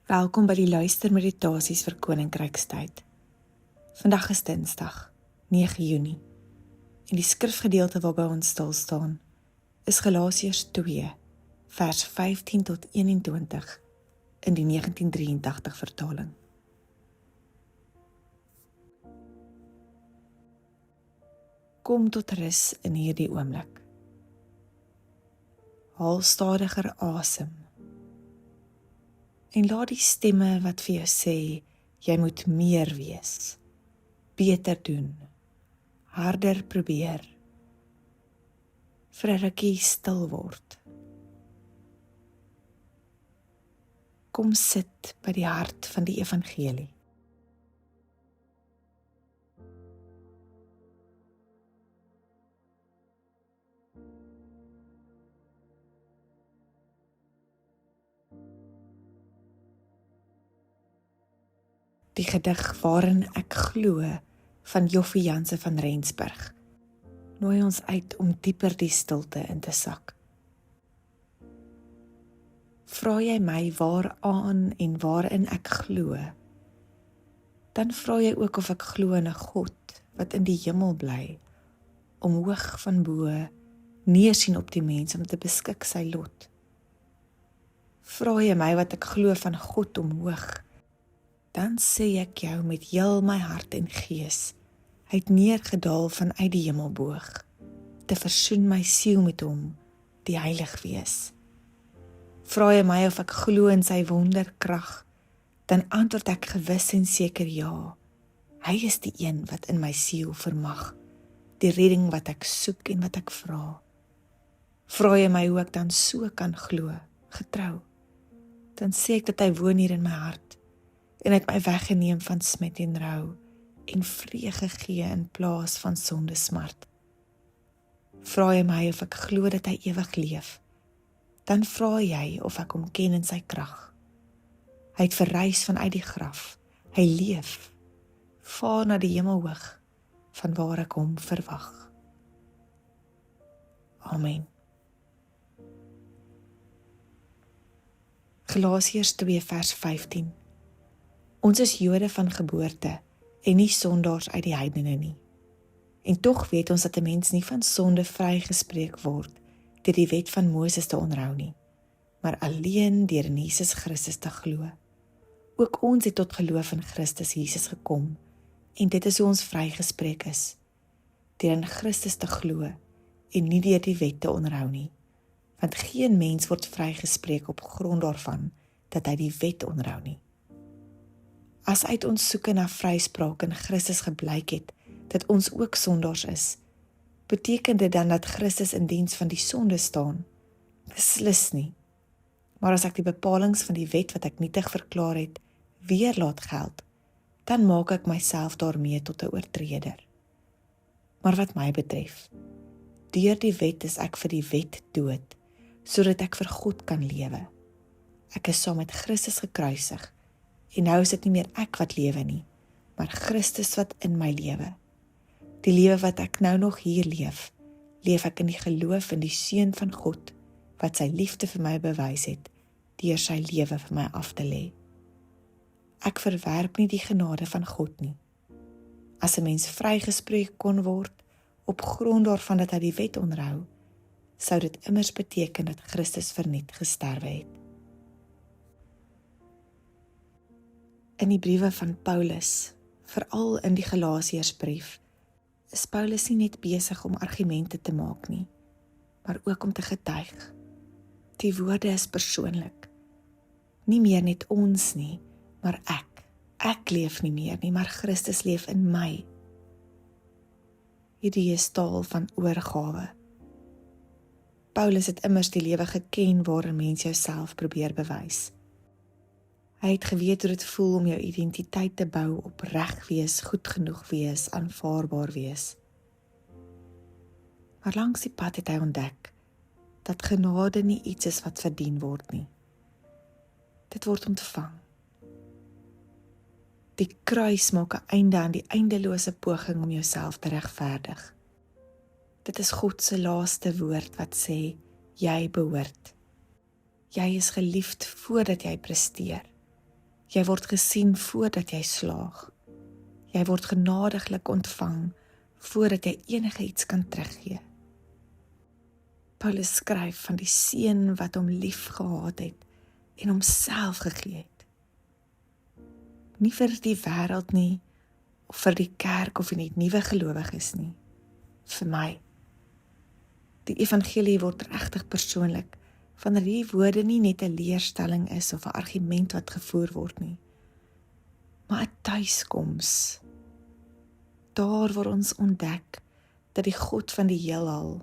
Welkom by die luistermeditasies vir Koninkrykstyd. Vandag is Dinsdag, 9 Junie, en die skrifgedeelte waarby ons stil staan is Galasiërs 2, vers 15 tot 21 in die 1983 vertaling. Kom tot rus in hierdie oomblik. Haal stadiger asem. En laat die stemme wat vir jou sê, jy moet meer wees, beter doen, harder probeer, vir 'n rukkie stil word. Kom sit by die hart van die evangelie. Die gedig waarin ek glo van Joffie Janse van Rensburg nooi ons uit om dieper die stilte in te sak. Vra jy my waaraan en waarin ek glo, dan vra jy ook of ek glo in 'n God wat in die hemel bly, om hoog van bo neersien op die mens om te beskik sy lot. Vra jy my wat ek glo van God omhoog, dan sê ek jou met heel my hart en gees, hy het neergedaal vanuit die hemelboog, te versoen my siel met hom, die heilig wees. Vra jy my of ek glo in sy wonderkrag, dan antwoord ek gewis en seker ja. Hy is die een wat in my siel vermag, die redding wat ek soek en wat ek vra. Vra jy my hoe ek dan so kan glo, getrou, dan sê ek dat hy woon hier in my hart, en het my weggeneem van smet en rou, en vrede gee in plaas van sonde smart. Vra jy my of ek glo dat hy ewig leef, dan vra jy of ek hom ken in sy krag. Hy het verrys vanuit die graf, hy leef, vaar na die hemelhoog, van waar ek hom verwag. Amen. Galasiërs 2 vers 15. Ons is Jode van geboorte en nie sondaars uit die heidene nie. En tog weet ons dat 'n mens nie van sonde vrygespreek word deur die wet van Moses te onderhou nie, maar alleen deur in Jesus Christus te glo. Ook ons het tot geloof in Christus Jesus gekom, en dit is hoe ons vrygespreek is, deur in Christus te glo en nie deur die wet te onderhou nie, want geen mens word vrygespreek op grond daarvan dat hy die wet onderhou nie. As uit ons soeke na vryspraak in Christus geblyk het, dat ons ook sondaars is, beteken dit dan dat Christus in diens van die sonde staan? Beslis nie. Maar as ek die bepalings van die wet wat ek nietig verklaar het, weer laat geld, dan maak ek myself daarmee tot 'n oortreder. Maar wat my betref, deur die wet is ek vir die wet dood, sodat ek vir God kan lewe. Ek is saam met Christus gekruisig, en nou is dit nie meer ek wat lewe nie, maar Christus wat in my lewe. Die lewe wat ek nou nog hier leef, leef ek in die geloof in die Seun van God, wat sy liefde vir my bewys het, deur sy lewe vir my af te lê. Ek verwerp nie die genade van God nie. As 'n mens vrygespreek kon word, op grond daarvan dat hy die wet onderhou, sou dit immers beteken dat Christus verniet gesterwe het. In die briewe van Paulus, veral in die Galasiërsbrief, is Paulus nie net besig om argumente te maak nie, maar ook om te getuig. Die woorde is persoonlik. Nie meer net ons nie, maar ek. Ek leef nie meer nie, maar Christus leef in my. Hierdie is taal van oorgawe. Paulus het immers die lewe geken waarin mens jouself probeer bewys. Hy het geweet hoe dit voel om jou identiteit te bou op reg wees, goed genoeg wees, aanvaarbaar wees. Maar langs die pad het hy ontdek dat genade nie iets is wat verdien word nie. Dit word ontvang. Die kruis maak 'n einde aan die eindelose poging om jouself te regverdig. Dit is God se laaste woord wat sê, jy behoort. Jy is geliefd voordat jy presteer. Jy word gesien voordat jy slaag. Jy word genadiglik ontvang voordat jy enige iets kan teruggee. Paulus skryf van die seun wat hom lief gehad het en homself gegee het. Nie vir die wêreld nie, of vir die kerk of net nuwe gelowiges nie. Vir my. Die evangelie word regtig persoonlik, wanneer die woorde nie net 'n leerstelling is of 'n argument wat gevoer word nie, maar 'n tuiskoms. Daar waar ons ontdek dat die God van die heelal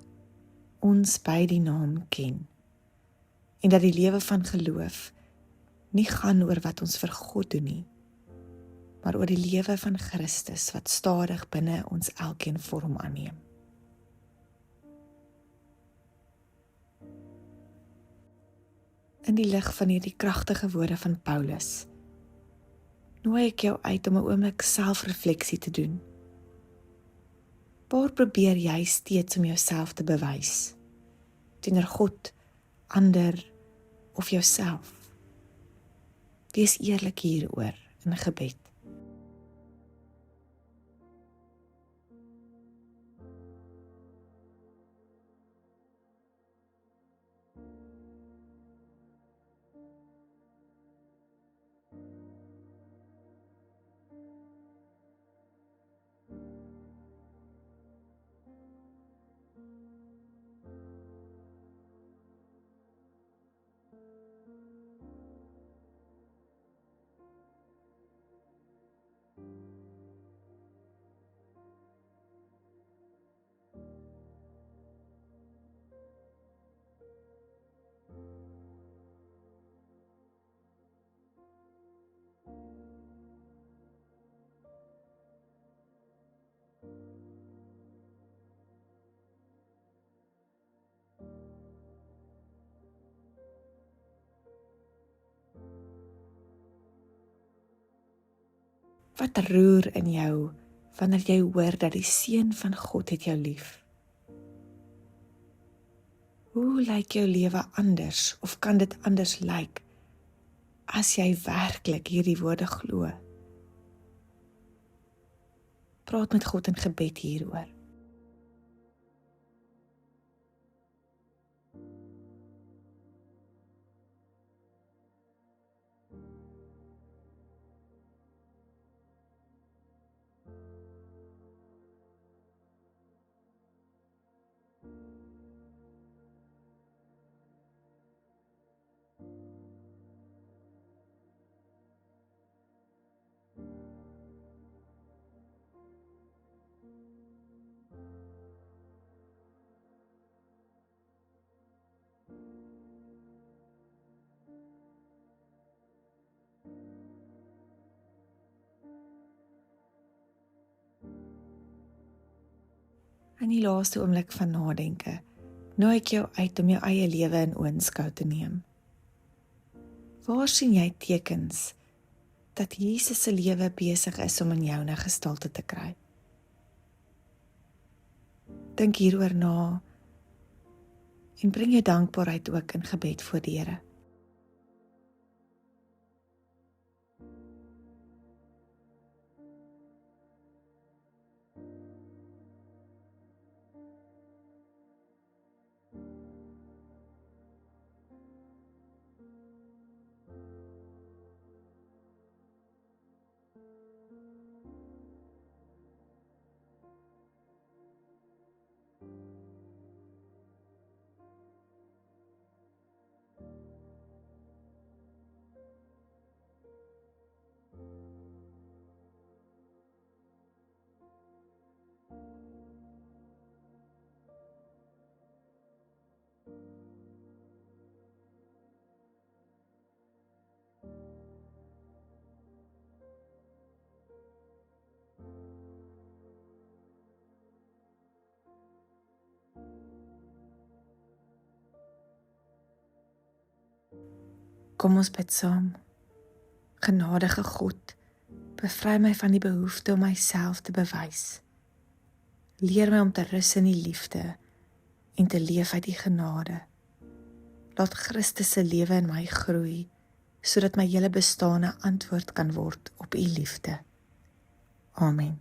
ons by die naam ken en dat die lewe van geloof nie gaan oor wat ons vir God doen nie, maar oor die lewe van Christus wat stadig binne ons elkeen vorm aanneem. In die lig van hierdie kragtige woorde van Paulus, nooi ek jou uit om 'n oomblik selfrefleksie te doen. Waar probeer jy steeds om jouself te bewys? Teenoor God, ander of jouself? Wees eerlik hieroor in gebed. Wat roer in jou wanneer jy hoor dat die seun van God het jou lief? Hoe lyk jou lewe anders of kan dit anders lyk as jy werklik hierdie woorde glo? Praat met God in gebed hieroor. In die laaste oomblik van nadenke, nooi ek jou uit om jou eie lewe in oënskou te neem. Waar sien jy tekens dat Jesus se lewe besig is om in joune gestalte te kry? Dink hieroor na en bring jou dankbaarheid ook in gebed voor die Here. Kom ons bid saam. Genadige God, bevry my van die behoefte om myself te bewys. Leer my om te rus in die liefde en te leef uit die genade. Laat Christus se lewe in my groei sodat my hele bestaan 'n antwoord kan word op U liefde. Amen.